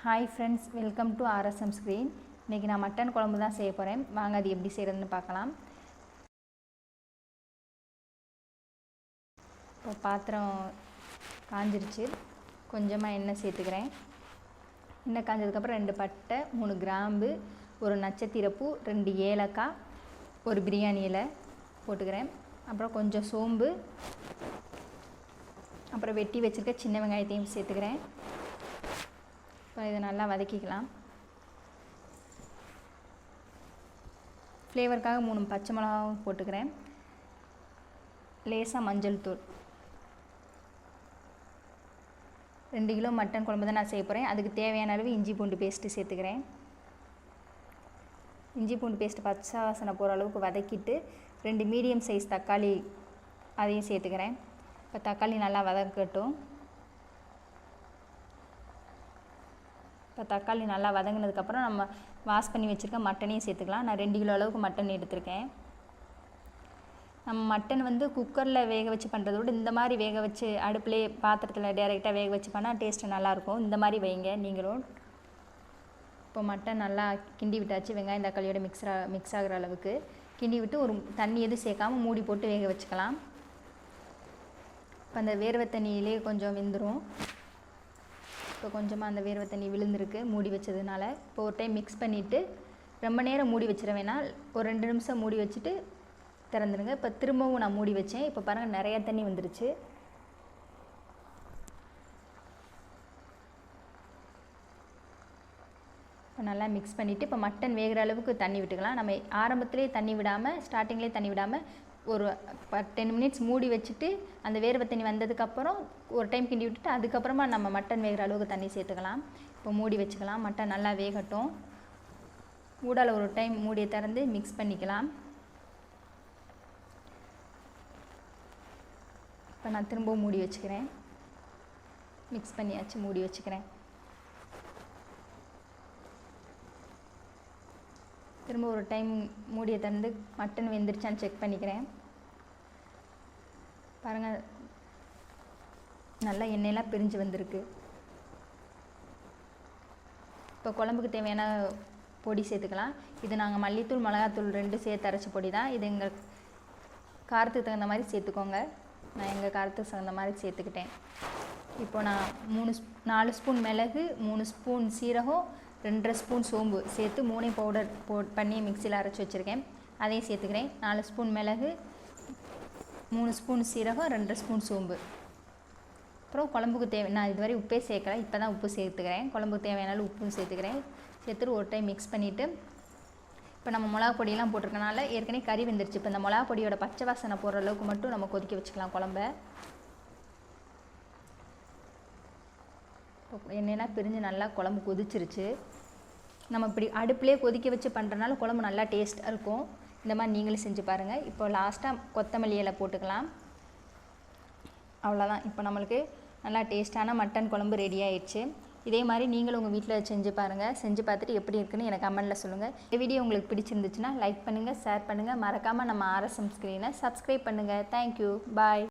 Hi friends, welcome to RSM screen. இன்றைக்கி நான் mutton குழம்பு தான் செய்ய போகிறேன். வாங்க அது எப்படி செய்கிறதுன்னு பார்க்கலாம். இப்போ பாத்திரம் காஞ்சிருச்சு. கொஞ்சமாக எண்ணெய் சேர்த்துக்கிறேன். எண்ணெய் காஞ்சதுக்கப்புறம் 2 பட்டை, 3 கிராம்பு, ஒரு நட்சத்திரப்பூ, 2 ஏலக்காய், ஒரு பிரியாணி இலை போட்டுக்கிறேன். அப்புறம் கொஞ்சம் சோம்பு, அப்புறம் வெட்டி வச்சுருக்க சின்ன வெங்காயத்தையும் சேர்த்துக்கிறேன். இப்போ இதை நல்லா வதக்கிக்கலாம். ஃப்ளேவருக்காக 3 பச்சை மிளகாவும் போட்டுக்கிறேன். லேசாக மஞ்சள் தூள். 2 கிலோ மட்டன் குழம்பு தான் நான் செய்ய போகிறேன். அதுக்கு தேவையான அளவு இஞ்சி பூண்டு பேஸ்ட்டு சேர்த்துக்கிறேன். இஞ்சி பூண்டு பேஸ்ட்டு பச்சை வாசனை போகிற அளவுக்கு வதக்கிட்டு 2 மீடியம் சைஸ் தக்காளி அதையும் சேர்த்துக்கிறேன். இப்போ தக்காளி நல்லா வதக்கட்டும். இப்போ தக்காளி நல்லா வதங்கினதுக்கப்புறம் நம்ம வாஷ் பண்ணி வச்சுருக்க மட்டனையும் சேர்த்துக்கலாம். நான் 2 கிலோ அளவுக்கு மட்டன் எடுத்திருக்கேன். நம்ம மட்டன் குக்கரில் வேக வச்சு பண்ணுறத விட இந்த மாதிரி வேக வச்சு அடுப்புலேயே பாத்திரத்தில் டேரெக்டாக வேக வச்சு பண்ணால் டேஸ்ட்டு நல்லாயிருக்கும். இந்த மாதிரி வைங்க நீங்களும். இப்போ மட்டன் நல்லா கிண்டி விட்டாச்சு. வெங்காயம் தக்காளியோட மிக்ஸ் ஆகிற அளவுக்கு கிண்டி விட்டு ஒரு தண்ணி எதுவும் சேர்க்காமல் மூடி போட்டு வேக வச்சுக்கலாம். இப்போ அந்த வேர்வை தண்ணியிலே கொஞ்சம் வெந்துடும். இப்போ கொஞ்சமாக அந்த வேர்வை தண்ணி விழுந்திருக்கு மூடி வச்சதுனால. இப்போ ஒரு டைம் மிக்ஸ் பண்ணிவிட்டு ரொம்ப நேரம் மூடி வச்சிட வேணாம். ஒரு 2 நிமிஷம் மூடி வச்சுட்டு திறந்துடுங்க. இப்போ திரும்பவும் நான் மூடி வச்சேன். இப்போ பாருங்கள் நிறையா தண்ணி வந்துருச்சு. இப்போ நல்லா மிக்ஸ் பண்ணிவிட்டு இப்போ மட்டன் வேகிற அளவுக்கு தண்ணி விட்டுக்கலாம். நம்ம ஆரம்பத்துலேயே தண்ணி விடாமல் ஸ்டார்டிங்லேயே தண்ணி விடாமல் ஒரு 10 மினிட்ஸ் மூடி வச்சுட்டு அந்த வேர்வை தண்ணி வந்ததுக்கப்புறம் ஒரு டைம் கிண்டி விட்டுட்டு அதுக்கப்புறமா நம்ம மட்டன் வேகிற அளவுக்கு தண்ணி சேர்த்துக்கலாம். இப்போ மூடி வச்சுக்கலாம். மட்டன் நல்லா வேகட்டும். ஊடால ஒரு டைம் மூடியை திறந்து மிக்ஸ் பண்ணிக்கலாம். இப்போ நான் திரும்பவும் மூடி வச்சுக்கிறேன். மிக்ஸ் பண்ணியாச்சு, மூடி வச்சுக்கிறேன். திரும்ப ஒரு டைம் மூடியை திறந்து மட்டன் வெந்துருச்சான்னு செக் பண்ணிக்கிறேன். பாருங்கள் நல்லா எண்ணெயெல்லாம் பிரிஞ்சு வந்திருக்கு. இப்போ குழம்புக்கு தேவையான பொடி சேர்த்துக்கலாம். இது நாங்கள் மல்லித்தூள் மிளகாத்தூள் 2 சேர்த்து அரைச்ச பொடி தான். இது எங்கள் காரத்துக்கு தகுந்த மாதிரி சேர்த்துக்கோங்க. நான் எங்கள் காரத்துக்கு தகுந்த மாதிரி சேர்த்துக்கிட்டேன். இப்போ நான் 4 ஸ்பூன் மிளகு, 3 ஸ்பூன் சீரகம், 2.5 ஸ்பூன் சோம்பு சேர்த்து 3 பவுடர் பண்ணி மிக்சியில் அரைச்சி வச்சுருக்கேன். அதையும் சேர்த்துக்கிறேன். 4 ஸ்பூன் மிளகு, 3 ஸ்பூன் சீரகம், 2.5 ஸ்பூன் சோம்பு. அப்புறம் குழம்புக்கு நான் இதுவரை உப்பே சேர்க்கலை. இப்போ தான் உப்பு சேர்த்துக்கிறேன். குழம்புக்கு தேவையான உப்பும் சேர்த்துக்கிறேன். சேர்த்துட்டு ஒரு டைம் மிக்ஸ் பண்ணிவிட்டு இப்போ நம்ம மிளகா பொடியெல்லாம் போட்டிருக்கனால ஏற்கனவே கறி வெந்துருச்சு. இப்போ இந்த மிளகா பொடியோட பச்சை வாசனை போகிற அளவுக்கு மட்டும் நம்ம கொதிக்க வச்சுக்கலாம் குழம்ப. எண்ணெயெல்லாம் பிரிஞ்சு நல்லா குழம்பு கொதிச்சிருச்சு. நம்ம இப்படி அடுப்புலேயே கொதிக்க வச்சு பண்ணுறனால குழம்பு நல்லா டேஸ்ட்டாக இருக்கும். இந்த மாதிரி நீங்களும் செஞ்சு பாருங்கள். இப்போ லாஸ்ட்டாக கொத்தமல்லி இலை போட்டுக்கலாம். அவ்வளோதான். இப்போ நம்மளுக்கு நல்லா டேஸ்ட்டான மட்டன் குழம்பு ரெடி ஆயிடுச்சு. இதே மாதிரி நீங்களும் உங்கள் வீட்டில் செஞ்சு பாருங்கள். செஞ்சு பார்த்துட்டு எப்படி இருக்குன்னு எனக்கு கமெண்ட்டில் சொல்லுங்கள். இந்த வீடியோ உங்களுக்கு பிடிச்சிருந்துச்சுன்னா லைக் பண்ணுங்கள், ஷேர் பண்ணுங்கள். மறக்காமல் நம்ம ஆர்எஸ்எம் ஸ்க்ரீனை சப்ஸ்கிரைப் பண்ணுங்கள். தேங்க்யூ, பாய்.